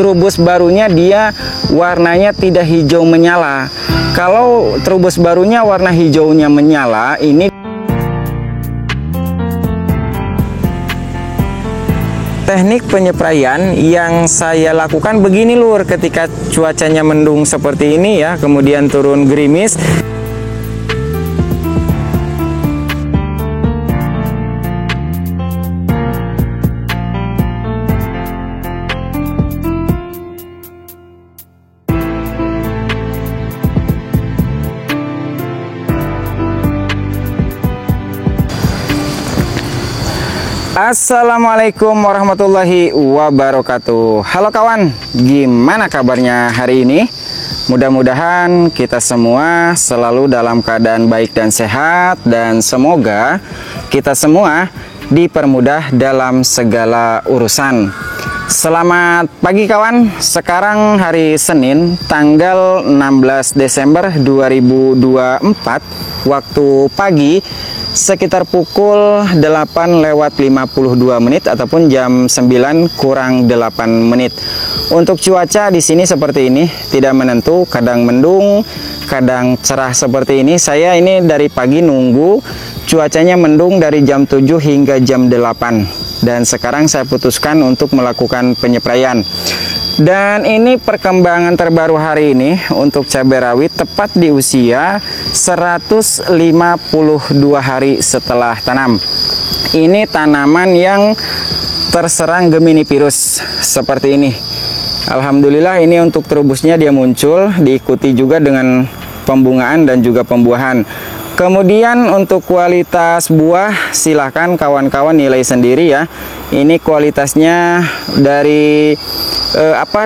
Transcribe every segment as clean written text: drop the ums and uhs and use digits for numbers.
trubus barunya dia warnanya tidak hijau menyala. Kalau trubus barunya warna hijaunya menyala, ini teknik penyepraian yang saya lakukan begini lur, ketika cuacanya mendung seperti ini ya, kemudian turun gerimis. Assalamualaikum warahmatullahi wabarakatuh. Halo kawan, gimana kabarnya hari ini? Mudah-mudahan kita semua selalu dalam keadaan baik dan sehat, dan semoga kita semua dipermudah dalam segala urusan. Selamat pagi kawan, sekarang hari Senin tanggal 16 Desember 2024, waktu pagi sekitar pukul 8:52 ataupun jam 9 kurang 8 menit. Untuk cuaca di sini seperti ini, tidak menentu, kadang mendung, kadang cerah seperti ini. Saya ini dari pagi nunggu cuacanya mendung dari jam 7 hingga jam 8. Dan sekarang saya putuskan untuk melakukan penyepraian. Dan ini perkembangan terbaru hari ini untuk cabai rawit tepat di usia 152 hari setelah tanam. Ini tanaman yang terserang Gemini virus seperti ini. Alhamdulillah ini untuk trubusnya dia muncul, diikuti juga dengan pembungaan dan juga pembuahan. Kemudian untuk kualitas buah silahkan kawan-kawan nilai sendiri ya. Ini kualitasnya dari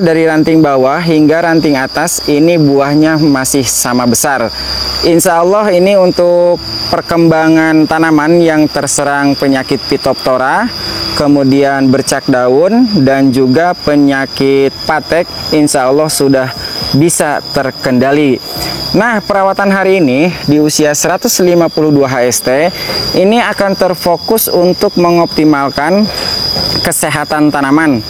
dari ranting bawah hingga ranting atas, ini buahnya masih sama besar. Insya Allah ini untuk perkembangan tanaman yang terserang penyakit Phytophthora, kemudian bercak daun, dan juga penyakit patek, insya Allah sudah bisa terkendali. Nah, perawatan hari ini di usia 152 HST ini akan terfokus untuk mengoptimalkan kesehatan tanaman.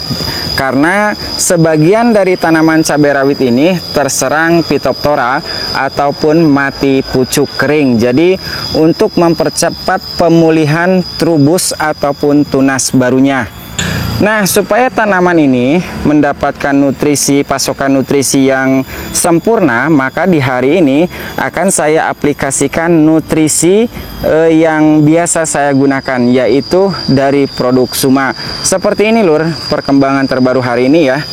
Karena sebagian dari tanaman cabai rawit ini terserang Phytophthora ataupun mati pucuk kering. Jadi untuk mempercepat pemulihan trubus ataupun tunas barunya. Nah, supaya tanaman ini mendapatkan pasokan nutrisi yang sempurna, maka di hari ini akan saya aplikasikan nutrisi yang biasa saya gunakan, yaitu dari produk Suma. Seperti ini lur, perkembangan terbaru hari ini ya.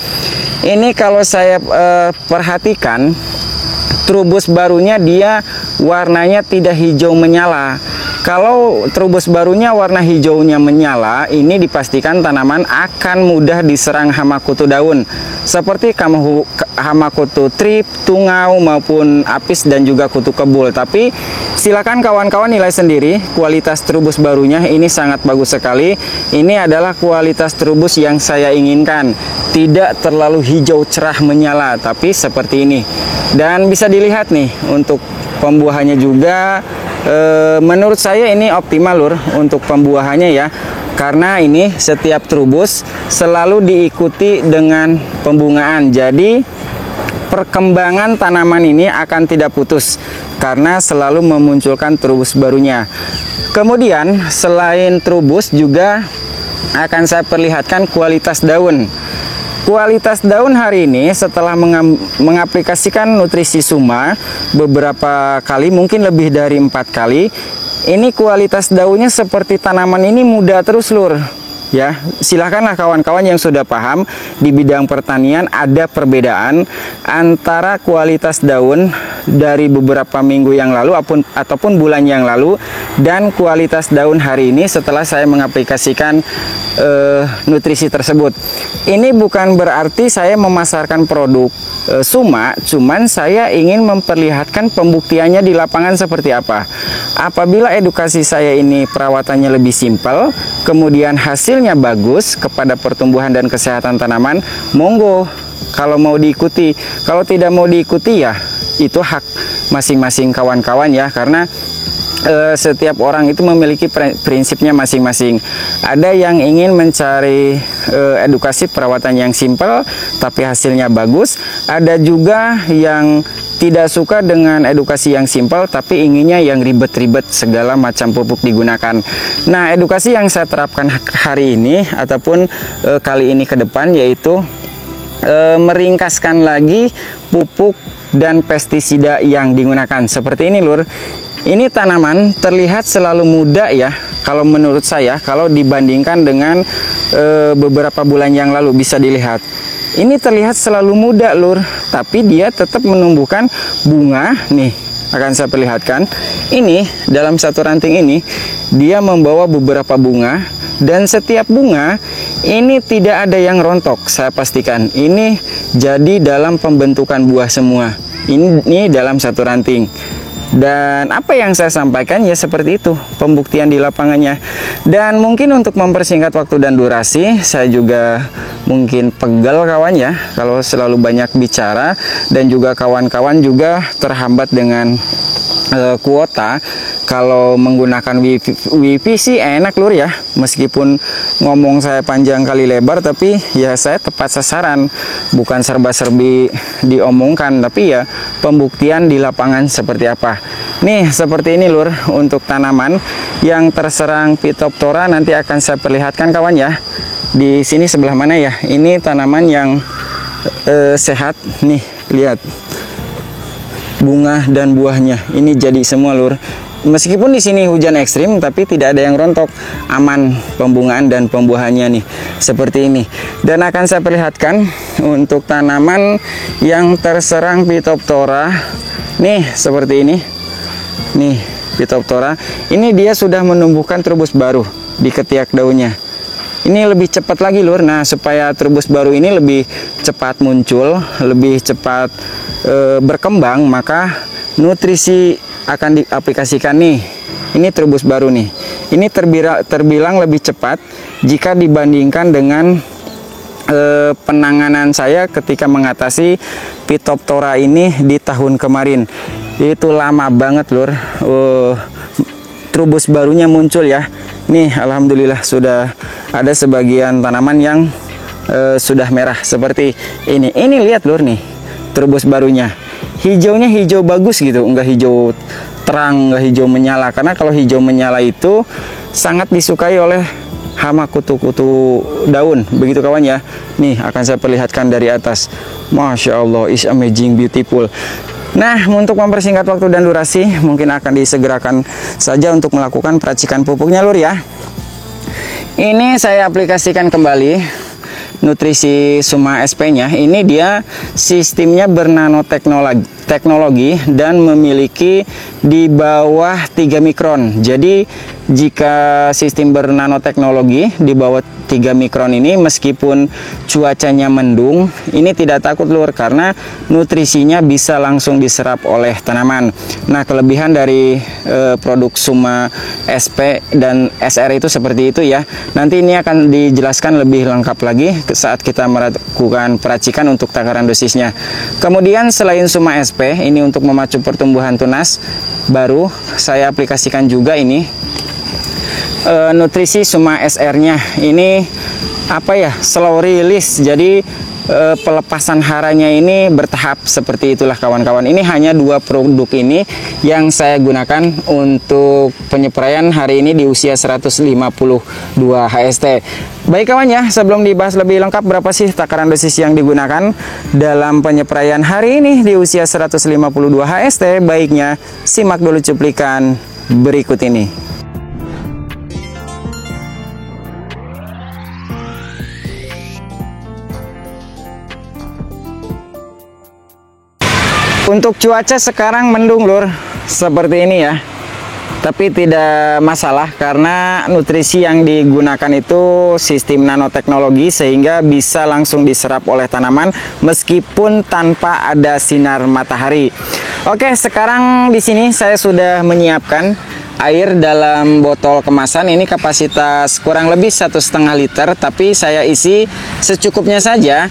Ini kalau saya perhatikan, trubus barunya dia warnanya tidak hijau menyala. Kalau trubus barunya warna hijaunya menyala, ini dipastikan tanaman akan mudah diserang hama kutu daun seperti hama kutu trip, tungau, maupun apis dan juga kutu kebul. Tapi silakan kawan-kawan nilai sendiri kualitas trubus barunya, ini sangat bagus sekali. Ini adalah kualitas trubus yang saya inginkan, tidak terlalu hijau cerah menyala, tapi seperti ini. Dan bisa dilihat nih untuk pembuahannya juga. Menurut saya ini optimal lur untuk pembuahannya ya, karena ini setiap trubus selalu diikuti dengan pembungaan. Jadi perkembangan tanaman ini akan tidak putus karena selalu memunculkan trubus barunya. Kemudian selain trubus juga akan saya perlihatkan kualitas daun. Kualitas daun hari ini setelah mengaplikasikan nutrisi Suma beberapa kali, mungkin lebih dari 4 kali, ini kualitas daunnya seperti tanaman ini muda terus lur. Ya, silahkanlah kawan-kawan yang sudah paham di bidang pertanian, ada perbedaan antara kualitas daun dari beberapa minggu yang lalu ataupun bulan yang lalu dan kualitas daun hari ini setelah saya mengaplikasikan nutrisi tersebut. Ini bukan berarti saya memasarkan produk Suma, cuman saya ingin memperlihatkan pembuktiannya di lapangan seperti apa. Apabila edukasi saya ini perawatannya lebih simpel, kemudian hasilnya bagus kepada pertumbuhan dan kesehatan tanaman, monggo kalau mau diikuti. Kalau tidak mau diikuti ya itu hak masing-masing kawan-kawan ya, karena setiap orang itu memiliki prinsipnya masing-masing. Ada yang ingin mencari edukasi perawatan yang simpel tapi hasilnya bagus. Ada juga yang tidak suka dengan edukasi yang simpel tapi inginnya yang ribet-ribet, segala macam pupuk digunakan. Nah, edukasi yang saya terapkan hari ini ataupun kali ini ke depan yaitu meringkaskan lagi pupuk dan pestisida yang digunakan. Seperti ini lur. Ini tanaman terlihat selalu muda ya, kalau menurut saya, kalau dibandingkan dengan beberapa bulan yang lalu bisa dilihat. Ini terlihat selalu muda lur, tapi dia tetap menumbuhkan bunga. Nih, akan saya perlihatkan. Ini, dalam satu ranting ini, dia membawa beberapa bunga. Dan setiap bunga, ini tidak ada yang rontok, saya pastikan. Ini jadi dalam pembentukan buah semua. Ini dalam satu ranting. Dan apa yang saya sampaikan ya seperti itu pembuktian di lapangannya. Dan mungkin untuk mempersingkat waktu dan durasi, saya juga mungkin pegal kawan ya kalau selalu banyak bicara, dan juga kawan-kawan juga terhambat dengan kuota. Kalau menggunakan wifi sih enak lur ya, meskipun ngomong saya panjang kali lebar, tapi ya saya tepat sasaran, bukan serba-serbi diomongkan, tapi ya pembuktian di lapangan seperti apa. Nih seperti ini lur, untuk tanaman yang terserang Phytophthora nanti akan saya perlihatkan kawan ya. Di sini sebelah mana ya, ini tanaman yang sehat nih, lihat bunga dan buahnya ini jadi semua lur. Meskipun di sini hujan ekstrim, tapi tidak ada yang rontok, aman pembungaan dan pembuahannya nih, seperti ini. Dan akan saya perlihatkan untuk tanaman yang terserang Phytophthora, nih seperti ini, nih Phytophthora. Ini dia sudah menumbuhkan trubus baru di ketiak daunnya. Ini lebih cepat lagi lur. Nah, supaya trubus baru ini lebih cepat muncul, lebih cepat berkembang, maka nutrisi akan diaplikasikan nih. Ini trubus baru nih. Ini terbilang lebih cepat jika dibandingkan dengan penanganan saya ketika mengatasi Phytophthora ini di tahun kemarin. Itu lama banget lur. Trubus barunya muncul ya. Nih alhamdulillah sudah ada sebagian tanaman yang sudah merah seperti ini. Ini lihat lur nih, trubus barunya. Hijaunya hijau bagus gitu, enggak hijau terang, enggak hijau menyala. Karena kalau hijau menyala itu sangat disukai oleh hama kutu-kutu daun, begitu kawan ya. Nih akan saya perlihatkan dari atas. Masya Allah, is amazing beautiful. Nah, untuk mempersingkat waktu dan durasi, mungkin akan disegerakan saja untuk melakukan peracikan pupuknya lur ya. Ini saya aplikasikan kembali nutrisi Suma SP-nya. Ini dia sistemnya bernanoteknologi dan memiliki di bawah 3 mikron. Jadi jika sistem bernanoteknologi di bawah 3 mikron ini, meskipun cuacanya mendung, ini tidak takut lur, karena nutrisinya bisa langsung diserap oleh tanaman. Nah, kelebihan dari produk Suma SP dan SR itu seperti itu ya. Nanti ini akan dijelaskan lebih lengkap lagi saat kita melakukan peracikan untuk takaran dosisnya. Kemudian selain Suma SP, ini untuk memacu pertumbuhan tunas, baru saya aplikasikan juga ini nutrisi Suma SR-nya. Ini apa ya, slow release, jadi pelepasan haranya ini bertahap, seperti itulah kawan-kawan. Ini hanya 2 produk ini yang saya gunakan untuk penyepraian hari ini di usia 152 HST. Baik kawan ya, sebelum dibahas lebih lengkap berapa sih takaran dosis yang digunakan dalam penyepraian hari ini di usia 152 HST, baiknya simak dulu cuplikan berikut ini. Untuk cuaca sekarang mendung lur, seperti ini ya. Tapi tidak masalah karena nutrisi yang digunakan itu sistem nanoteknologi, sehingga bisa langsung diserap oleh tanaman meskipun tanpa ada sinar matahari. Oke, sekarang di sini saya sudah menyiapkan air dalam botol kemasan. Ini kapasitas kurang lebih 1,5 liter, tapi saya isi secukupnya saja.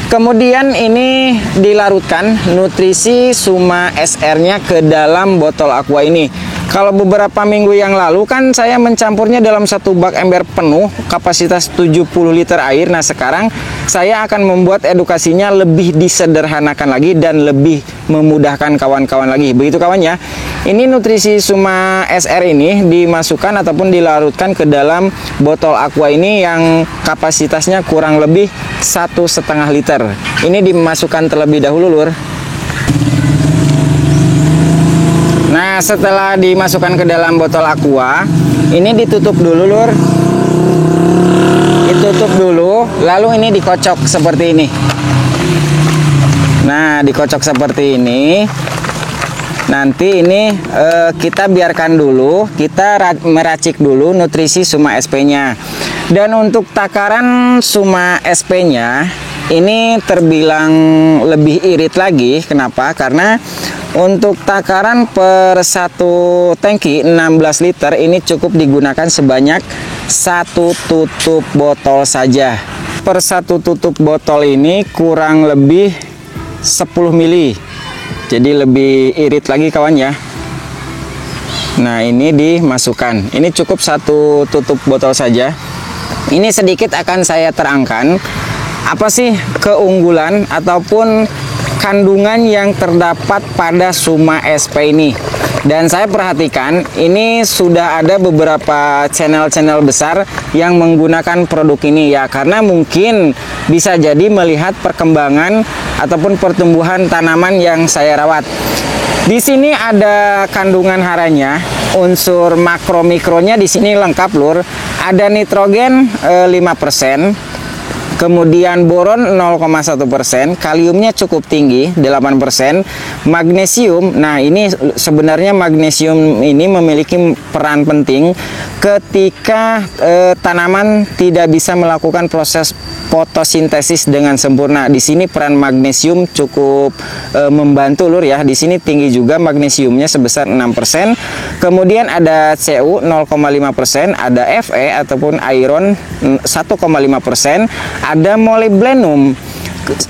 Kemudian ini dilarutkan nutrisi Suma SR-nya ke dalam botol aqua ini. Kalau beberapa minggu yang lalu kan saya mencampurnya dalam satu bak ember penuh kapasitas 70 liter air. Nah sekarang saya akan membuat edukasinya lebih disederhanakan lagi dan lebih memudahkan kawan-kawan lagi. Begitu kawan ya. Ini nutrisi Suma SR ini dimasukkan ataupun dilarutkan ke dalam botol aqua ini yang kapasitasnya kurang lebih 1,5 liter. Ini dimasukkan terlebih dahulu lur. Nah setelah dimasukkan ke dalam botol aqua, ini ditutup dulu lur. Ditutup dulu, lalu ini dikocok seperti ini. Nah dikocok seperti ini. Nanti ini kita biarkan dulu, kita meracik dulu nutrisi Suma SP nya. Dan untuk takaran Suma SP nya ini terbilang lebih irit lagi. Kenapa? Karena untuk takaran per satu tangki 16 liter ini cukup digunakan sebanyak satu tutup botol saja. Per satu tutup botol ini kurang lebih 10 mili. Jadi lebih irit lagi kawan ya. Nah ini dimasukkan. Ini cukup satu tutup botol saja. Ini sedikit akan saya terangkan apa sih keunggulan ataupun kandungan yang terdapat pada Suma SP ini. Dan saya perhatikan ini sudah ada beberapa channel-channel besar yang menggunakan produk ini ya, karena mungkin bisa jadi melihat perkembangan ataupun pertumbuhan tanaman yang saya rawat. Di sini ada kandungan haranya, unsur makro mikronya di sini lengkap lur. Ada nitrogen 5%. Kemudian boron 0,1%, kaliumnya cukup tinggi 8%, magnesium. Nah, ini sebenarnya magnesium ini memiliki peran penting ketika tanaman tidak bisa melakukan proses fotosintesis dengan sempurna. Di sini peran magnesium cukup membantu lur ya. Di sini tinggi juga magnesiumnya sebesar 6%. Kemudian ada Cu 0,5%, ada Fe ataupun iron 1,5%. Ada molybdenum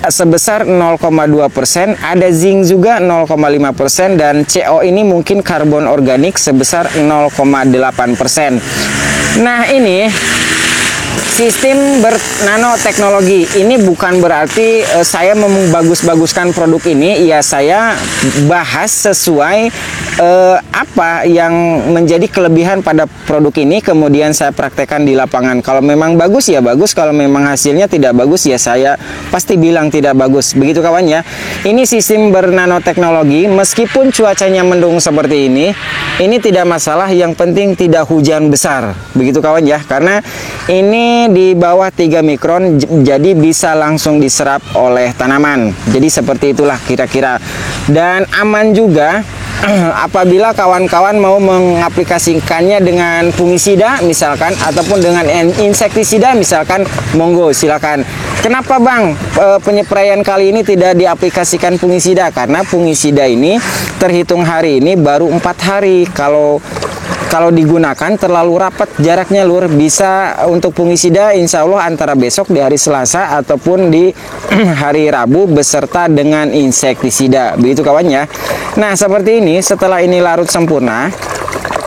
sebesar 0,2%, ada zinc juga 0,5%, dan CO ini mungkin karbon organik sebesar 0,8%. Nah ini sistem bernanoteknologi. Ini bukan berarti saya membagus-baguskan produk ini. Ya saya bahas sesuai apa yang menjadi kelebihan pada produk ini, kemudian saya praktekkan di lapangan. Kalau memang bagus ya bagus, kalau memang hasilnya tidak bagus ya saya pasti bilang tidak bagus. Begitu kawan ya. Ini sistem bernanoteknologi. Meskipun cuacanya mendung seperti ini tidak masalah, yang penting tidak hujan besar. Begitu kawan ya. Karena ini di bawah 3 mikron, jadi bisa langsung diserap oleh tanaman. Jadi seperti itulah kira-kira. Dan aman juga apabila kawan-kawan mau mengaplikasikannya dengan fungisida misalkan, ataupun dengan insektisida misalkan, monggo silakan. Kenapa bang penyepraian kali ini tidak diaplikasikan fungisida? Karena fungisida ini terhitung hari ini baru 4 hari. Kalau digunakan terlalu rapat jaraknya lur, bisa untuk fungisida insya Allah antara besok di hari Selasa ataupun di hari Rabu beserta dengan insektisida. Begitu kawan ya. Nah seperti ini, setelah ini larut sempurna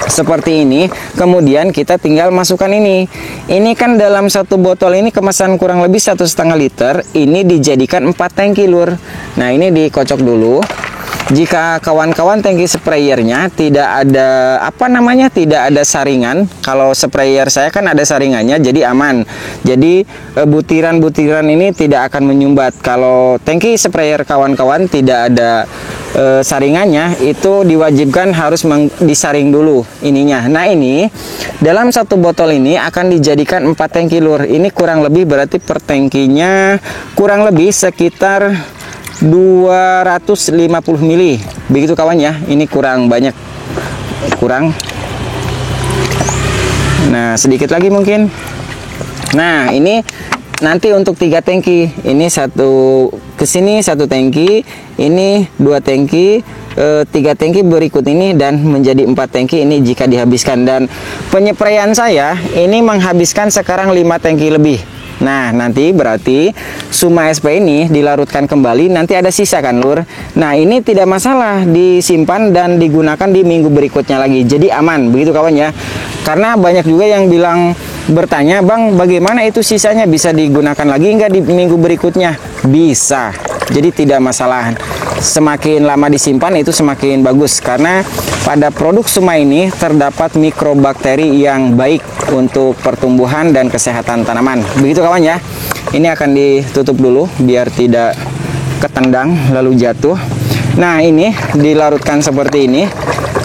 seperti ini, kemudian kita tinggal masukkan ini. Ini kan dalam satu botol ini kemasan kurang lebih 1,5 liter. Ini dijadikan 4 tangki lur. Nah ini dikocok dulu. Jika kawan-kawan tangki sprayernya tidak ada tidak ada saringan, kalau sprayer saya kan ada saringannya, jadi aman. Jadi butiran-butiran ini tidak akan menyumbat. Kalau tangki sprayer kawan-kawan tidak ada saringannya, itu diwajibkan harus disaring dulu ininya. Nah ini dalam satu botol ini akan dijadikan 4 tangki lur. Ini kurang lebih berarti per tangkinya kurang lebih sekitar 250 mili. Begitu kawan ya. Ini kurang banyak, kurang. Nah sedikit lagi mungkin. Nah ini nanti untuk 3 tangki. Ini satu kesini 1 tangki, ini 2 tangki, 3 tangki berikut ini, dan menjadi 4 tangki ini jika dihabiskan. Dan penyepraian saya ini menghabiskan sekarang 5 tangki lebih. Nah, nanti berarti Suma SP ini dilarutkan kembali, nanti ada sisa kan lur. Nah, ini tidak masalah disimpan dan digunakan di minggu berikutnya lagi. Jadi aman, begitu kawan ya. Karena banyak juga yang bilang bertanya, Bang, bagaimana itu sisanya bisa digunakan lagi nggak di minggu berikutnya? Bisa. Jadi tidak masalah. Semakin lama disimpan itu semakin bagus, karena pada produk Suma ini terdapat mikrobakteri yang baik untuk pertumbuhan dan kesehatan tanaman. Begitu kawan ya. Ini akan ditutup dulu biar tidak ketendang lalu jatuh. Nah, ini dilarutkan seperti ini.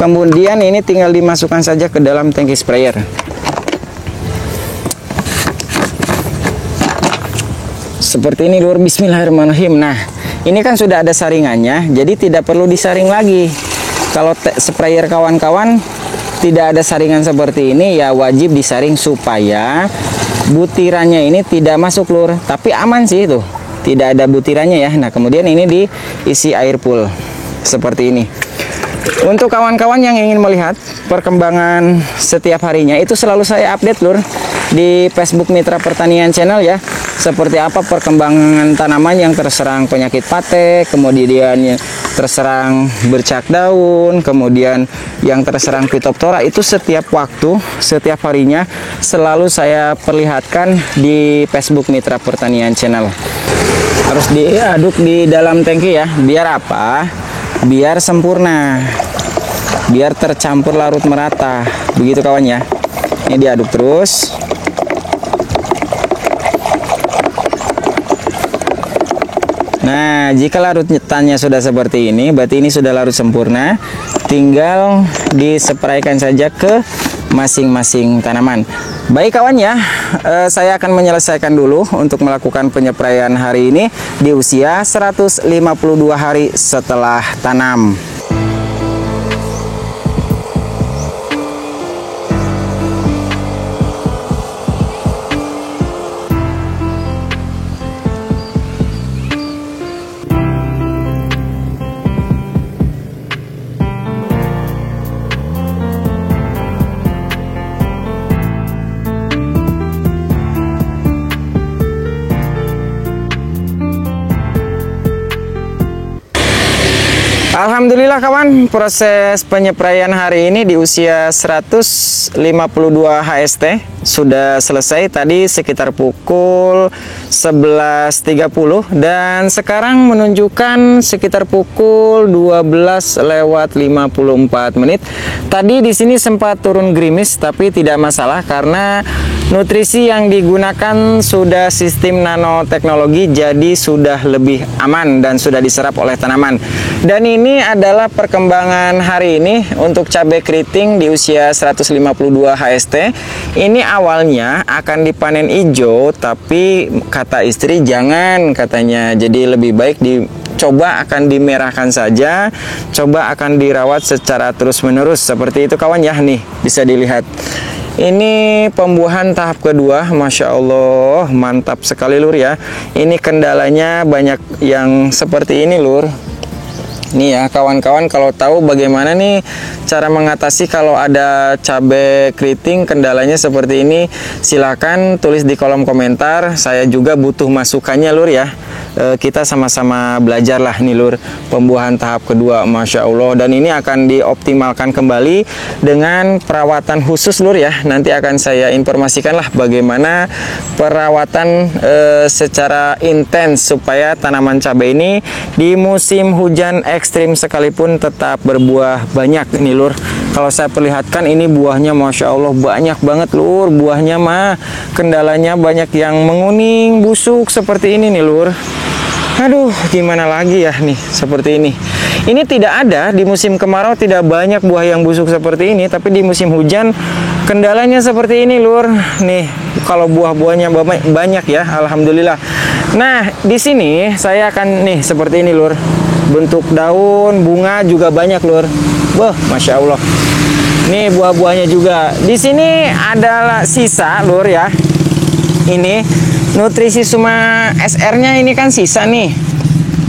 Kemudian ini tinggal dimasukkan saja ke dalam tangki sprayer. Seperti ini lur, bismillahirrahmanirrahim. Nah, ini kan sudah ada saringannya, jadi tidak perlu disaring lagi. Kalau sprayer kawan-kawan tidak ada saringan seperti ini, ya wajib disaring supaya butirannya ini tidak masuk lur. Tapi aman sih itu, tidak ada butirannya ya. Nah, kemudian ini diisi air pool seperti ini. Untuk kawan-kawan yang ingin melihat perkembangan setiap harinya, itu selalu saya update lur di Facebook Mitra Pertanian Channel ya. Seperti apa perkembangan tanaman yang terserang penyakit pate, kemudian terserang bercak daun, kemudian yang terserang Phytophthora, itu setiap waktu, setiap harinya selalu saya perlihatkan di Facebook Mitra Pertanian Channel. Harus diaduk di dalam tangki ya. Biar apa? Biar sempurna, biar tercampur larut merata, begitu kawan ya. Ini diaduk terus. Nah, jika larutannya sudah seperti ini, berarti ini sudah larut sempurna. Tinggal dispraykan saja ke masing-masing tanaman. Baik kawan ya, saya akan menyelesaikan dulu untuk melakukan penyepraian hari ini di usia 152 hari setelah tanam. Alhamdulillah kawan, proses penyepraian hari ini di usia 152 HST sudah selesai tadi sekitar pukul 11.30 dan sekarang menunjukkan sekitar pukul 12:54 menit. Tadi di sini sempat turun gerimis tapi tidak masalah karena nutrisi yang digunakan sudah sistem nanoteknologi, jadi sudah lebih aman dan sudah diserap oleh tanaman. Dan ini adalah perkembangan hari ini untuk cabai keriting di usia 152 HST. Ini awalnya akan dipanen hijau, tapi kata istri jangan katanya. Jadi lebih baik coba akan dimerahkan saja, coba akan dirawat secara terus-menerus. Seperti itu kawan ya, nih bisa dilihat. Ini pembuahan tahap kedua, Masya Allah, mantap sekali lur ya. Ini kendalanya banyak yang seperti ini lur. Nih ya kawan-kawan, kalau tahu bagaimana nih cara mengatasi kalau ada cabai keriting kendalanya seperti ini, silakan tulis di kolom komentar. Saya juga butuh masukannya lur ya. Kita sama-sama belajar lah nih lur, pembuahan tahap kedua, Masya Allah. Dan ini akan dioptimalkan kembali dengan perawatan khusus lur ya. Nanti akan saya informasikan lah bagaimana perawatan secara intens supaya tanaman cabai ini di musim hujan ekstrim sekalipun tetap berbuah banyak nih lur. Kalau saya perlihatkan ini buahnya Masya Allah banyak banget lur. Buahnya mah kendalanya banyak yang menguning, busuk seperti ini nih lur. Aduh, gimana lagi ya nih, seperti ini. Ini tidak ada di musim kemarau, tidak banyak buah yang busuk seperti ini, tapi di musim hujan kendalanya seperti ini lur. Nih, kalau buah-buahnya banyak ya, alhamdulillah. Nah, di sini saya akan nih seperti ini lur. Bentuk daun, bunga juga banyak lur. Wah, Masya Allah. Nih buah-buahnya juga. Di sini adalah sisa lur ya. Ini nutrisi Suma SR-nya ini kan sisa nih.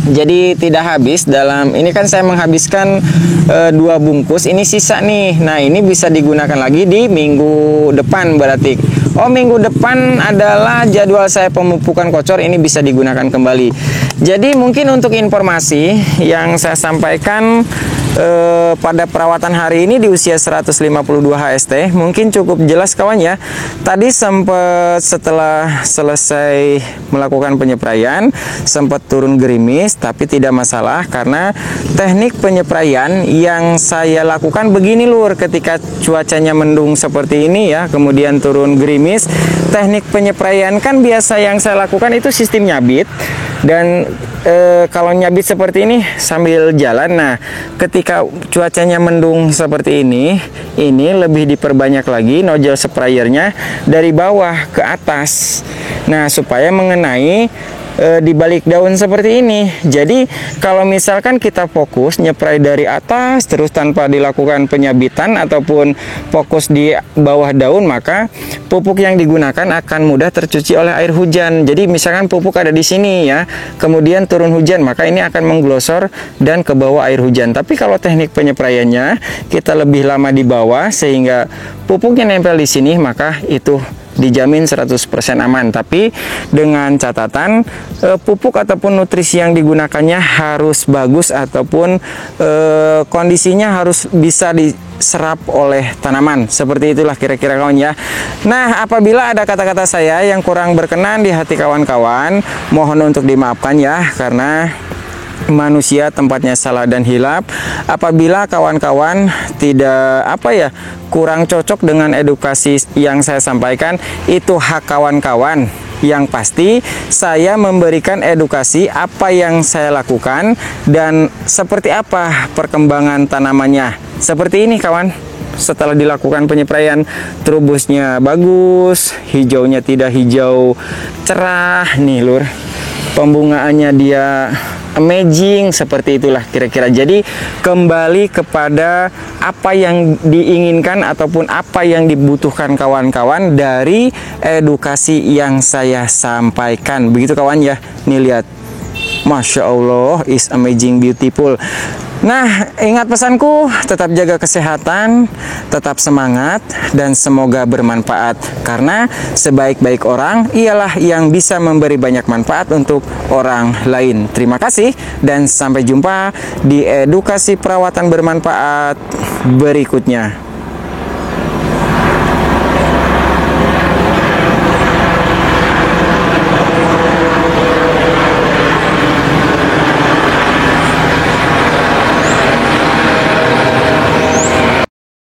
Jadi tidak habis dalam ini kan saya menghabiskan 2 bungkus, ini sisa nih. Nah, ini bisa digunakan lagi di minggu depan berarti. Oh, minggu depan adalah jadwal saya pemupukan kocor, ini bisa digunakan kembali. Jadi mungkin untuk informasi yang saya sampaikan pada perawatan hari ini di usia 152 HST mungkin cukup jelas kawan ya. Tadi sempat setelah selesai melakukan penyepraian sempat turun gerimis, tapi tidak masalah karena teknik penyepraian yang saya lakukan begini lur, ketika cuacanya mendung seperti ini ya, kemudian turun gerimis, teknik penyepraian kan biasa yang saya lakukan itu sistem nyabit. Dan kalau nyabit seperti ini sambil jalan. Nah, ketika cuacanya mendung seperti ini lebih diperbanyak lagi nozzle sprayernya dari bawah ke atas. Nah, supaya mengenai di balik daun seperti ini. Jadi kalau misalkan kita fokus nyepray dari atas terus tanpa dilakukan penyabitan ataupun fokus di bawah daun, maka pupuk yang digunakan akan mudah tercuci oleh air hujan. Jadi misalkan pupuk ada di sini ya, kemudian turun hujan, maka ini akan mengglosor dan ke bawah air hujan. Tapi kalau teknik penyepraiannya kita lebih lama di bawah sehingga pupuknya nempel di sini, maka itu dijamin 100% aman. Tapi dengan catatan pupuk ataupun nutrisi yang digunakannya harus bagus ataupun kondisinya harus bisa diserap oleh tanaman. Seperti itulah kira-kira kawan ya. Nah, apabila ada kata-kata saya yang kurang berkenan di hati kawan-kawan, mohon untuk dimaafkan ya, karena manusia tempatnya salah dan hilap. Apabila kawan-kawan tidak kurang cocok dengan edukasi yang saya sampaikan, itu hak kawan-kawan. Yang pasti saya memberikan edukasi apa yang saya lakukan dan seperti apa perkembangan tanamannya. Seperti ini kawan, setelah dilakukan penyepraian trubusnya bagus, hijaunya tidak hijau cerah nih lur, pembungaannya dia amazing, seperti itulah kira-kira. Jadi kembali kepada apa yang diinginkan ataupun apa yang dibutuhkan kawan-kawan dari edukasi yang saya sampaikan. Begitu kawan ya. Nih lihat, Masya Allah, is amazing beautiful. Nah, ingat pesanku, tetap jaga kesehatan, tetap semangat, dan semoga bermanfaat. Karena sebaik-baik orang ialah yang bisa memberi banyak manfaat untuk orang lain. Terima kasih, dan sampai jumpa di edukasi perawatan bermanfaat berikutnya.